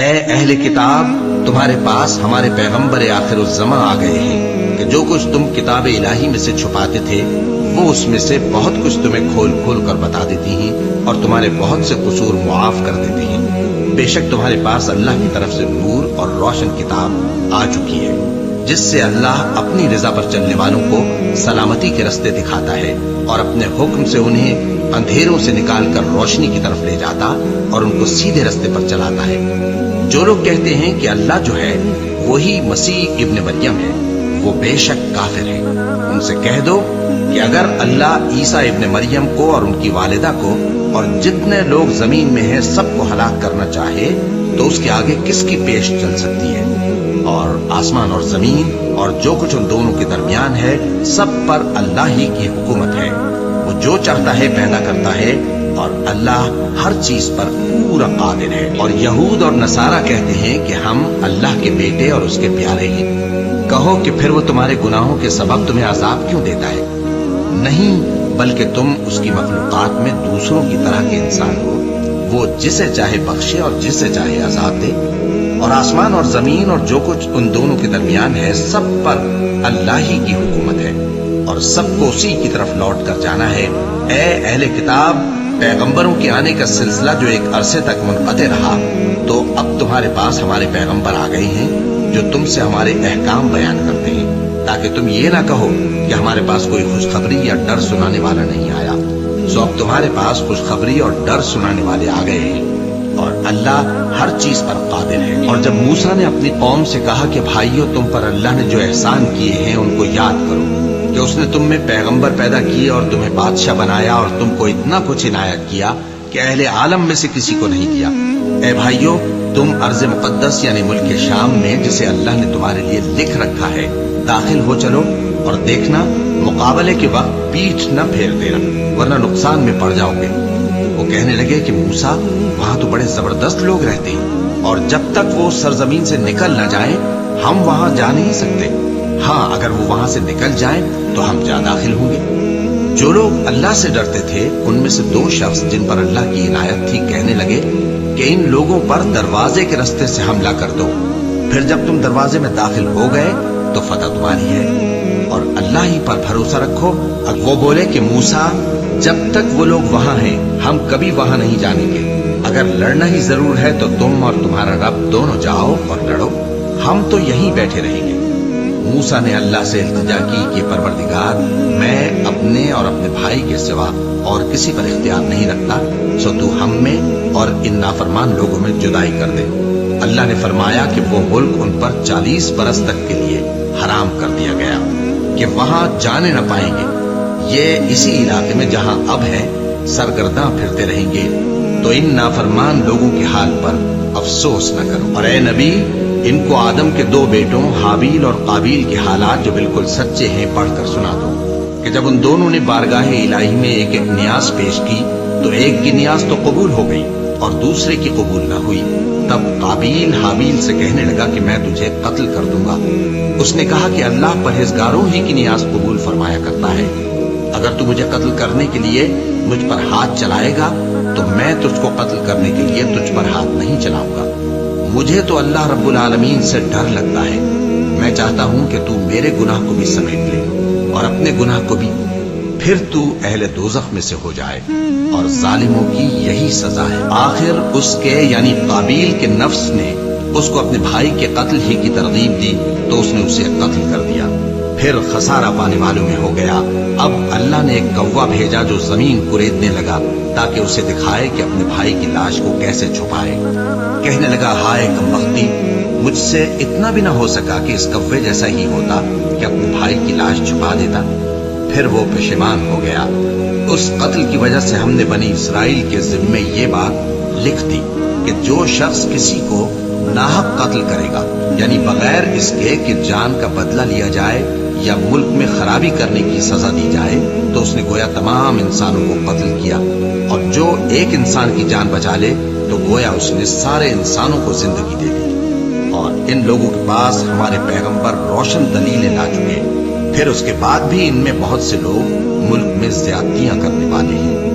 اے اہل کتاب، تمہارے پاس ہمارے پیغمبر آخر الزماں آ گئے ہیں کہ جو کچھ تم کتاب الہی میں سے چھپاتے تھے وہ اس میں سے بہت کچھ تمہیں کھول کھول کر بتا دیتی ہیں اور تمہارے بہت سے قصور معاف کر دیتے ہیں۔ بے شک تمہارے پاس اللہ کی طرف سے نور اور روشن کتاب آ چکی ہے، جس سے اللہ اپنی رضا پر چلنے والوں کو سلامتی کے رستے دکھاتا ہے اور اپنے حکم سے انہیں اندھیروں سے نکال کر روشنی کی طرف لے جاتا اور ان کو سیدھے رستے پر چلاتا ہے۔ جو لوگ کہتے ہیں کہ اللہ جو ہے وہی مسیح ابن مریم ہے، وہ بے شک کافر ہے۔ ان سے کہہ دو کہ اگر اللہ عیسیٰ ابن مریم کو اور ان کی والدہ کو اور جتنے لوگ زمین میں ہیں سب کو ہلاک کرنا چاہے تو اس کے آگے کس کی پیش چل سکتی ہے؟ اور آسمان اور زمین اور جو کچھ ان دونوں کے درمیان ہے سب پر اللہ ہی کی حکومت ہے۔ وہ جو چاہتا ہے پیدا کرتا ہے اور اللہ ہر چیز پر پورا قادر ہے۔ اور یہود اور نصارہ کہتے ہیں کہ ہم اللہ کے بیٹے اور اس کے پیارے ہیں۔ کہو کہ پھر وہ تمہارے گناہوں کے سبب تمہیں عذاب کیوں دیتا ہے؟ نہیں، بلکہ تم اس کی مخلوقات میں دوسروں کی طرح کے انسان ہو۔ وہ جسے چاہے بخشے اور جسے چاہے عذاب دے۔ اور آسمان اور زمین اور جو کچھ ان دونوں کے درمیان ہے سب پر اللہ ہی کی حکومت ہے اور سب کو اسی کی طرف لوٹ کر جانا ہے۔ اے اہل کتاب، پیغمبروں کے آنے کا سلسلہ جو ایک عرصے تک منقطع رہا، تو اب تمہارے پاس ہمارے پیغمبر آ گئے ہیں جو تم سے ہمارے احکام بیان کرتے ہیں، تاکہ تم یہ نہ کہو کہ ہمارے پاس کوئی خوشخبری یا ڈر سنانے والا نہیں آیا۔ سو اب تمہارے پاس خوشخبری اور ڈر سنانے والے آ گئے ہیں اور اللہ ہر چیز پر قادر ہے۔ اور جب موسیٰ نے اپنی قوم سے کہا کہ بھائیو، تم پر اللہ نے جو احسان کیے ہیں ان کو یاد کرو، کہ اس نے تم میں پیغمبر پیدا کیے اور تمہیں بادشاہ بنایا اور تم کو اتنا کچھ عنایت کیا کہ اہل عالم میں سے کسی کو نہیں دیا۔ اے بھائیو، تم ارض مقدس یعنی ملک شام میں جسے اللہ نے تمہارے لیے لکھ رکھا ہے داخل ہو چلو، اور دیکھنا مقابلے کے وقت پیٹھ نہ پھیر دینا ورنہ نقصان میں پڑ جاؤ گے۔ وہ کہنے لگے کہ موسیٰ، وہاں تو بڑے زبردست لوگ رہتے ہیں اور جب تک وہ سرزمین سے نکل نہ جائیں ہم وہاں جا نہیں سکتے۔ ہاں، اگر وہ وہاں سے نکل جائیں تو ہم جا داخل ہوں گے۔ جو لوگ اللہ سے ڈرتے تھے ان میں سے دو شخص جن پر اللہ کی عنایت تھی کہنے لگے کہ ان لوگوں پر دروازے کے رستے سے حملہ کر دو، پھر جب تم دروازے میں داخل ہو گئے تو فتح تمہاری ہے اور اللہ ہی پر بھروسہ رکھو۔ وہ بولے کہ موسیٰ، جب تک وہ لوگ وہاں ہیں ہم کبھی وہاں نہیں جانیں گے۔ اگر لڑنا ہی ضرور ہے تو تم اور تمہارا رب دونوں جاؤ اور لڑو، ہم تو یہیں بیٹھے رہیں گے۔ موسیٰ نے اللہ سے التجا کی کہ پروردگار، میں اپنے اور اپنے بھائی کے سوا اور کسی پر اختیار نہیں رکھتا، سو تو ہم میں اور ان نافرمان لوگوں میں جدائی کر دے۔ اللہ نے فرمایا کہ وہ ملک ان پر 40 برس تک کے لیے حرام کر دیا گیا کہ وہاں جانے نہ پائیں گے۔ یہ اسی علاقے میں جہاں اب ہے سرگرداں پھرتے رہیں گے، تو ان نافرمان لوگوں کے حال پر افسوس نہ کرو۔ اور اے نبی، ان کو آدم کے 2 بیٹوں حابیل اور قابیل کے حالات جو بالکل سچے ہیں پڑھ کر سنا دو کہ جب ان دونوں نے بارگاہ الہی میں ایک ایک نیاز پیش کی تو ایک کی نیاز تو قبول ہو گئی اور دوسرے کی قبول نہ ہوئی۔ تب قابیل حابیل سے کہنے لگا کہ میں تجھے قتل کر دوں گا۔ اس نے کہا کہ اللہ پرہیزگاروں ہی کی نیاز قبول فرمایا کرتا ہے۔ اگر تو مجھے قتل کرنے کے لیے مجھ پر ہاتھ چلائے گا تو میں تجھ کو قتل کرنے کے لیے تجھ پر ہاتھ نہیں چلاؤں گا۔ مجھے تو اللہ رب العالمین سے ڈر لگتا ہے، میں چاہتا ہوں کہ تو میرے گناہ کو بھی سمیٹ لے اور اپنے گناہ کو بھی، پھر تو اہل دوزخ میں سے ہو جائے، اور ظالموں کی یہی سزا ہے۔ آخر اس کے یعنی قابیل کے نفس نے اس کو اپنے بھائی کے قتل ہی کی ترغیب دی تو اس نے اسے قتل کر دیا، پھر خسارہ پانے والوں میں ہو گیا۔ اب اللہ نے ایک کوا بھیجا جو زمین کوریدنے لگا تاکہ اسے دکھائے کہ اپنے بھائی کی لاش کو کیسے چھپائے۔ کہنے لگا، ہائے کمبختی، مجھ سے اتنا بھی نہ ہو سکا کہ اس کوے جیسا ہی ہوتا کہ اپنے بھائی کی لاش چھپا دیتا۔ پھر وہ پشیمان ہو گیا۔ اس قتل کی وجہ سے ہم نے بنی اسرائیل کے ذمے یہ بات لکھ دی کہ جو شخص کسی کو ناحق قتل کرے گا، یعنی بغیر اس کے کہ جان کا بدلہ لیا جائے یا ملک میں خرابی کرنے کی سزا دی جائے، تو اس نے گویا تمام انسانوں کو قتل کیا، اور جو ایک انسان کی جان بچا لے تو گویا اس نے سارے انسانوں کو زندگی دے دی۔ اور ان لوگوں کے پاس ہمارے پیغمبر روشن دلیلیں لا چکے، پھر اس کے بعد بھی ان میں بہت سے لوگ ملک میں زیادتیاں کرنے والے ہیں۔